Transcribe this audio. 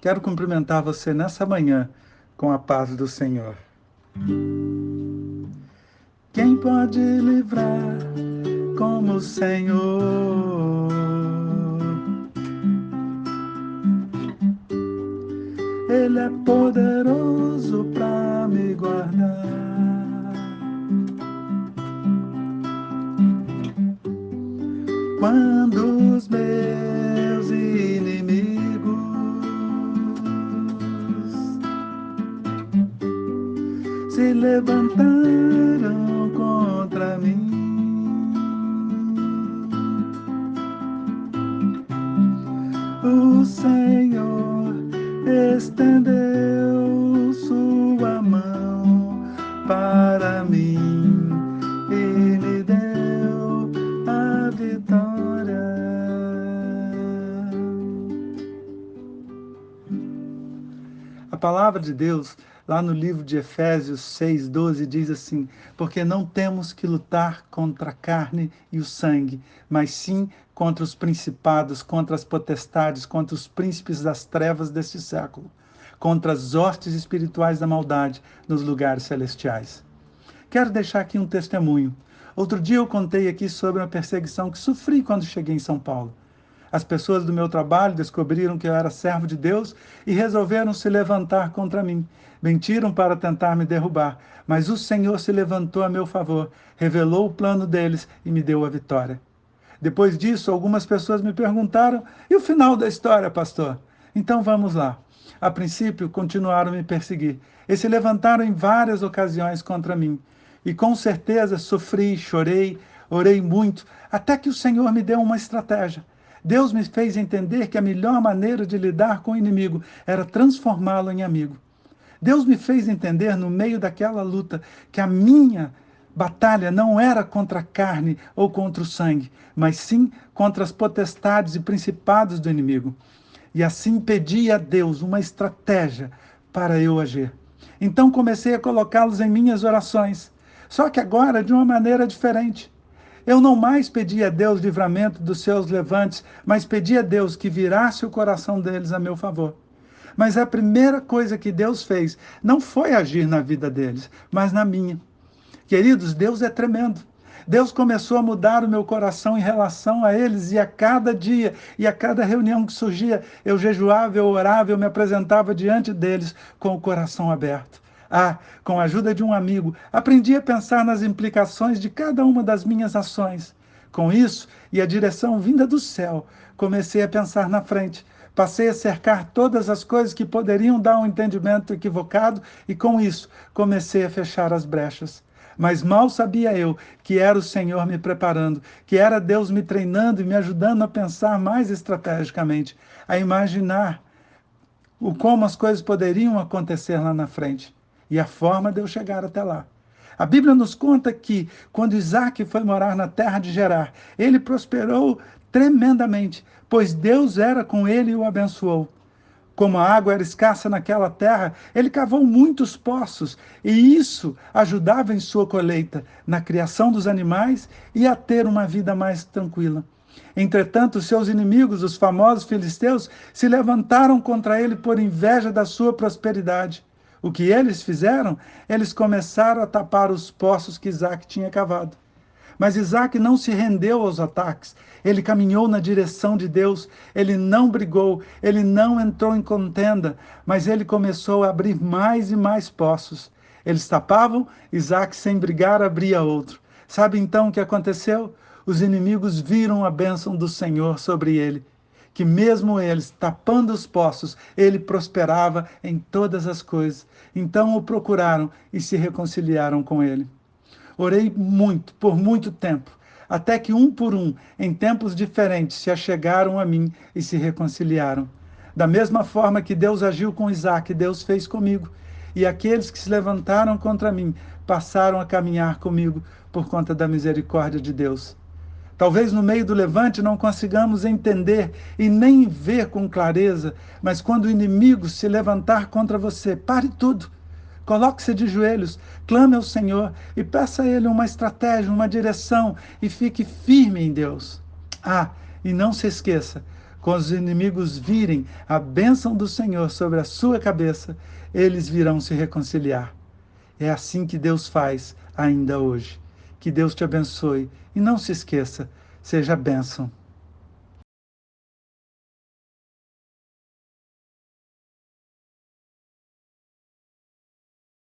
Quero cumprimentar você nessa manhã com a paz do Senhor. Quem pode livrar como o Senhor? Ele é poderoso para me guardar. Quando os meus inimigos se levantaram contra mim, o Senhor estendeu sua mão para mim e me deu a vitória. A palavra de Deus, lá no livro de Efésios 6:12, diz assim: porque não temos que lutar contra a carne e o sangue, mas sim contra os principados, contra as potestades, contra os príncipes das trevas deste século, contra as hostes espirituais da maldade nos lugares celestiais. Quero deixar aqui um testemunho. Outro dia eu contei aqui sobre uma perseguição que sofri quando cheguei em São Paulo. As pessoas do meu trabalho descobriram que eu era servo de Deus e resolveram se levantar contra mim. Mentiram para tentar me derrubar, mas o Senhor se levantou a meu favor, revelou o plano deles e me deu a vitória. Depois disso, algumas pessoas me perguntaram: e o final da história, pastor? Então vamos lá. A princípio, continuaram a me perseguir e se levantaram em várias ocasiões contra mim. E com certeza sofri, chorei, orei muito, até que o Senhor me deu uma estratégia. Deus me fez entender que a melhor maneira de lidar com o inimigo era transformá-lo em amigo. Deus me fez entender, no meio daquela luta, que a minha batalha não era contra a carne ou contra o sangue, mas sim contra as potestades e principados do inimigo. E assim pedi a Deus uma estratégia para eu agir. Então comecei a colocá-los em minhas orações, só que agora de uma maneira diferente. Eu não mais pedi a Deus livramento dos seus levantes, mas pedi a Deus que virasse o coração deles a meu favor. Mas a primeira coisa que Deus fez não foi agir na vida deles, mas na minha. Queridos, Deus é tremendo. Deus começou a mudar o meu coração em relação a eles, e a cada dia e a cada reunião que surgia, eu jejuava, eu orava, eu me apresentava diante deles com o coração aberto. Com a ajuda de um amigo, aprendi a pensar nas implicações de cada uma das minhas ações. Com isso, e a direção vinda do céu, comecei a pensar na frente. Passei a cercar todas as coisas que poderiam dar um entendimento equivocado e, com isso, comecei a fechar as brechas. Mas mal sabia eu que era o Senhor me preparando, que era Deus me treinando e me ajudando a pensar mais estrategicamente, a imaginar como as coisas poderiam acontecer lá na frente e a forma de eu chegar até lá. A Bíblia nos conta que, quando Isaac foi morar na terra de Gerar, ele prosperou tremendamente, pois Deus era com ele e o abençoou. Como a água era escassa naquela terra, ele cavou muitos poços, e isso ajudava em sua colheita, na criação dos animais e a ter uma vida mais tranquila. Entretanto, seus inimigos, os famosos filisteus, se levantaram contra ele por inveja da sua prosperidade. O que eles fizeram? Eles começaram a tapar os poços que Isaac tinha cavado. Mas Isaac não se rendeu aos ataques. Ele caminhou na direção de Deus. Ele não brigou. Ele não entrou em contenda. Mas ele começou a abrir mais e mais poços. Eles tapavam, Isaac, sem brigar, abria outro. Sabe então o que aconteceu? Os inimigos viram a bênção do Senhor sobre ele, que mesmo eles tapando os poços, ele prosperava em todas as coisas. Então o procuraram e se reconciliaram com ele. Orei muito, por muito tempo, até que um por um, em tempos diferentes, se achegaram a mim e se reconciliaram. Da mesma forma que Deus agiu com Isaac, Deus fez comigo. E aqueles que se levantaram contra mim passaram a caminhar comigo por conta da misericórdia de Deus. Talvez no meio do levante não consigamos entender e nem ver com clareza, mas quando o inimigo se levantar contra você, pare tudo. Coloque-se de joelhos, clame ao Senhor e peça a Ele uma estratégia, uma direção, e fique firme em Deus. E não se esqueça, Quando os inimigos virem a bênção do Senhor sobre a sua cabeça, eles virão se reconciliar. É assim que Deus faz ainda hoje. Que Deus te abençoe e não se esqueça, seja bênção.